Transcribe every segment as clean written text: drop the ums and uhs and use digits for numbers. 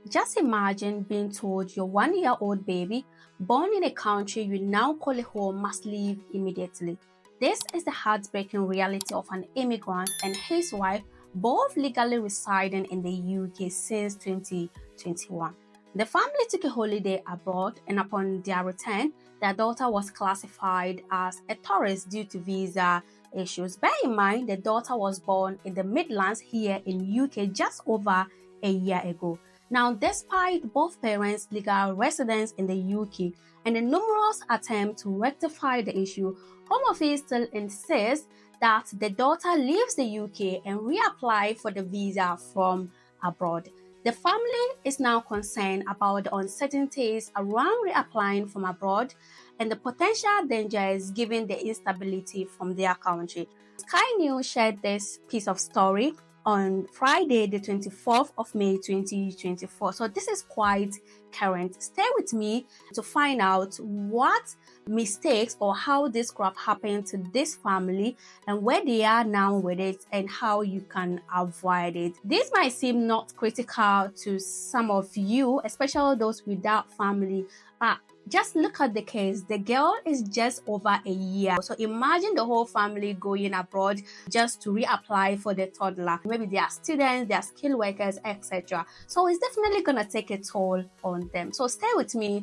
Just imagine being told your 1-year-old baby, born in a country you now call a home, must leave immediately. This is the heartbreaking reality of an immigrant and his wife, both legally residing in the UK since 2021. The family took a holiday abroad, and upon their return, their daughter was classified as a tourist due to visa issues. Bear in mind, the daughter was born in the Midlands here in UK just over a year ago. Now, despite both parents' legal residence in the UK and the numerous attempts to rectify the issue, Home Office still insists that the daughter leaves the UK and reapply for the visa from abroad. The family is now concerned about the uncertainties around reapplying from abroad and the potential dangers given the instability from their country. Sky News shared this piece of story on Friday, the 24th of May 2024. So this is quite current. Stay with me to find out what mistakes or how this crap happened to this family and where they are now with it and how you can avoid it. This might seem not critical to some of you, especially those without family, but just look at the case. The girl is just over a year. So imagine the whole family going abroad just to reapply for the toddler. Maybe they are students, they are skilled workers, etc. So it's definitely going to take a toll on them. So stay with me.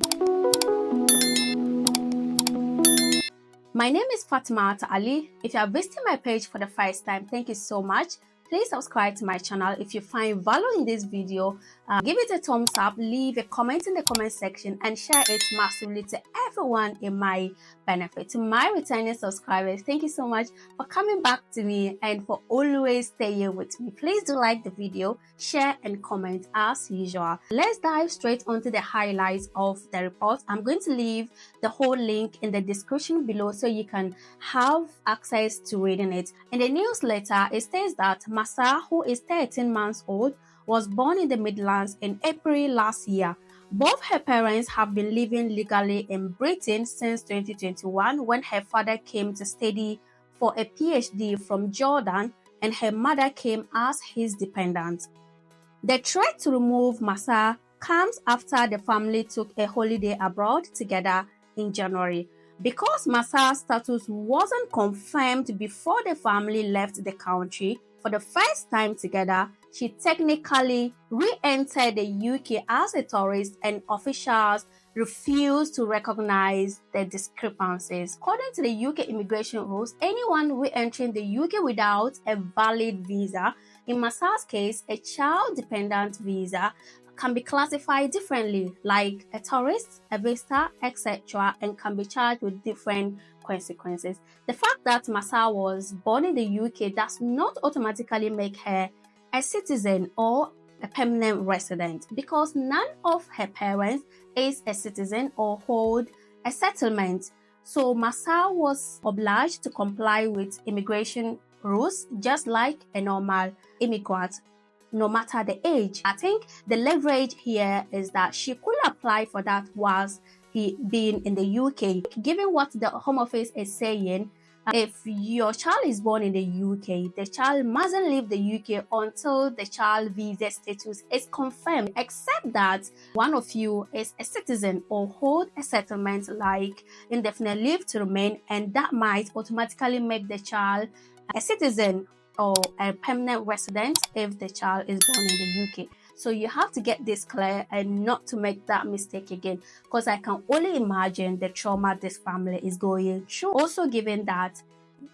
My name is Fatima Ali. If you are visiting my page for the first time, thank you so much. Please subscribe to my channel. If you find value in this video, give it a thumbs up, leave a comment in the comment section, and share it massively to everyone in my benefit. To my returning subscribers, thank you so much for coming back to me and for always staying with me. Please do like the video, share and comment as usual. Let's dive straight onto the highlights of the report. I'm going to leave the whole link in the description below so you can have access to reading it. In the newsletter, it states that Masa, who is 13 months old, was born in the Midlands in April last year. Both her parents have been living legally in Britain since 2021 when her father came to study for a PhD from Jordan and her mother came as his dependent. The threat to remove Masa comes after the family took a holiday abroad together in January. Because Masa's status wasn't confirmed before the family left the country for the first time together, she technically re-entered the UK as a tourist and officials refused to recognize the discrepancies. According to the UK immigration rules, anyone re-entering the UK without a valid visa, in Masa's case, a child-dependent visa, can be classified differently, like a tourist, a visitor, etc., and can be charged with different consequences. The fact that Masa was born in the UK does not automatically make her a citizen or a permanent resident because none of her parents is a citizen or hold a settlement. So Masa was obliged to comply with immigration rules just like a normal immigrant, no matter the age. I think the leverage here is that she could apply for that whilst he being in the UK. Given what the Home Office is saying, if your child is born in the UK, the child mustn't leave the UK until the child visa status is confirmed, except that one of you is a citizen or hold a settlement like indefinite leave to remain, and that might automatically make the child a citizen or a permanent resident if the child is born in the UK. So you have to get this clear and not to make that mistake again, because I can only imagine the trauma this family is going through. Also, given that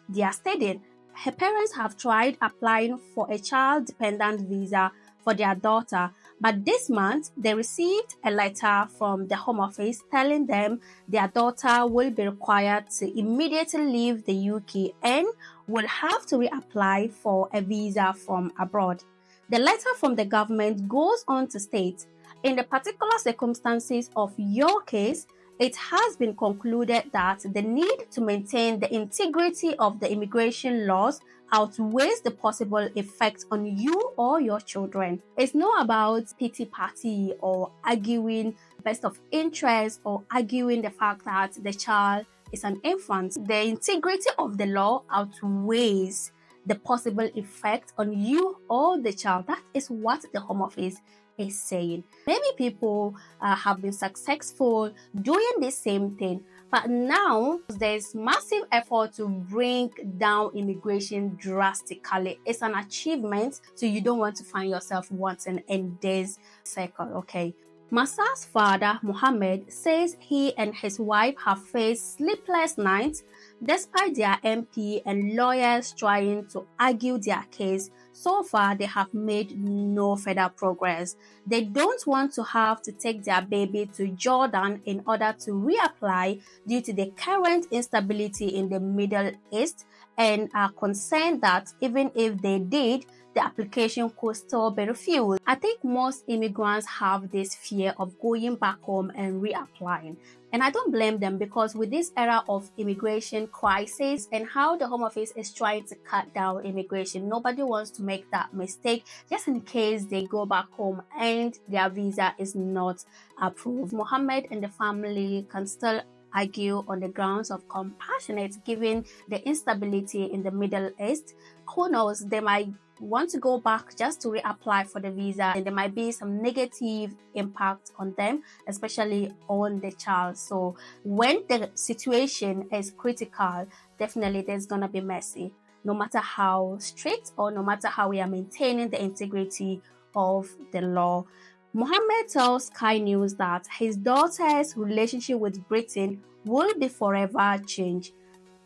they are studying, her parents have tried applying for a child-dependent visa for their daughter, but this month they received a letter from the Home Office telling them their daughter will be required to immediately leave the UK and will have to reapply for a visa from abroad. The letter from the government goes on to state, in the particular circumstances of your case, it has been concluded that the need to maintain the integrity of the immigration laws outweighs the possible effect on you or your children. It's not about pity party or arguing best of interest or arguing the fact that the child is an infant. The integrity of the law outweighs the possible effect on you or the child. That is what the Home Office is saying. Maybe people have been successful doing the same thing, but now there's massive effort to bring down immigration drastically. It's an achievement, so you don't want to find yourself wanting in this circle, okay? Masa's father, Mohammed, says he and his wife have faced sleepless nights despite their MP and lawyers trying to argue their case. So far, they have made no further progress. They don't want to have to take their baby to Jordan in order to reapply due to the current instability in the Middle East, and are concerned that even if they did, the application could still be refused. I think most immigrants have this fear of going back home and reapplying. And I don't blame them, because with this era of immigration crisis and how the Home Office is trying to cut down immigration, nobody wants to make that mistake just in case they go back home and their visa is not approved. Mohammed and the family can still argue on the grounds of compassionate given the instability in the Middle East. Who knows, they might want to go back just to reapply for the visa, and there might be some negative impact on them, especially on the child. So when the situation is critical, definitely there's gonna be messy, no matter how strict or no matter how we are maintaining the integrity of the law. Mohammed tells Sky News that his daughter's relationship with Britain will be forever changed.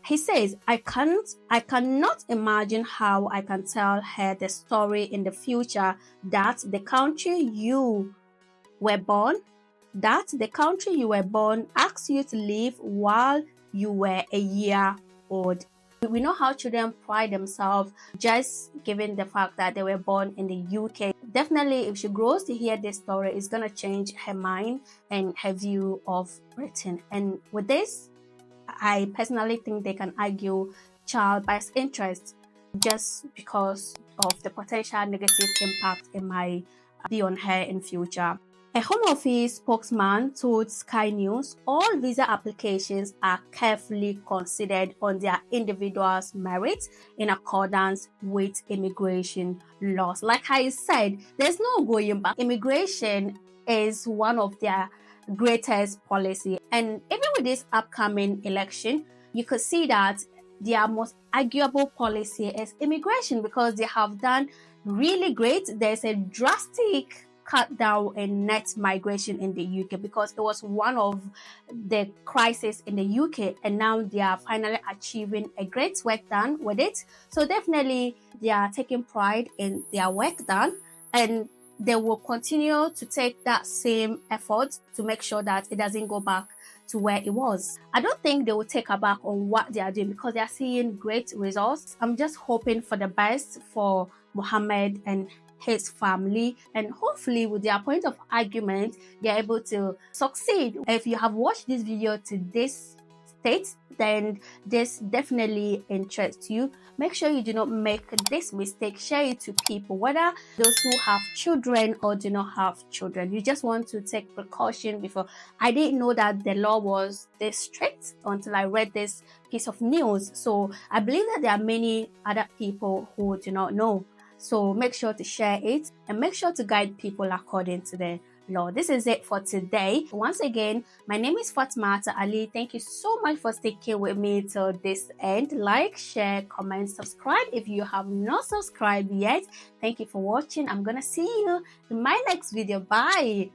He says, I cannot imagine how I can tell her the story in the future that the country you were born asked you to leave while you were a year old. We know how children pride themselves just given the fact that they were born in the UK. Definitely, if she grows to hear this story, it's going to change her mind and her view of Britain. And with this, I personally think they can argue child best interest just because of the potential negative impact it might be on her in future. A Home Office spokesman told Sky News all visa applications are carefully considered on their individual's merits in accordance with immigration laws. Like I said, there's no going back. Immigration is one of their greatest policy, and even with this upcoming election, you could see that their most arguable policy is immigration, because they have done really great. There's a drastic cut down in net migration in the UK, because it was one of the crises in the UK, and now they are finally achieving a great work done with it. So definitely they are taking pride in their work done, and they will continue to take that same effort to make sure that it doesn't go back to where it was. I don't think they will take a back on what they are doing, because they are seeing great results. I'm just hoping for the best for Mohammed and his family, and hopefully with their point of argument, they're able to succeed. If you have watched this video to this state, then this definitely interests you. Make sure you do not make this mistake. Share it to people, whether those who have children or do not have children. You just want to take precaution before. I didn't know that the law was this strict until I read this piece of news. So I believe that there are many other people who do not know. So make sure to share it and make sure to guide people according to the law. This is it for today. Once again, my name is Fatmata Ali. Thank you so much for sticking with me till this end. Like, share, comment, subscribe if you have not subscribed yet. Thank you for watching. I'm gonna see you in my next video. Bye.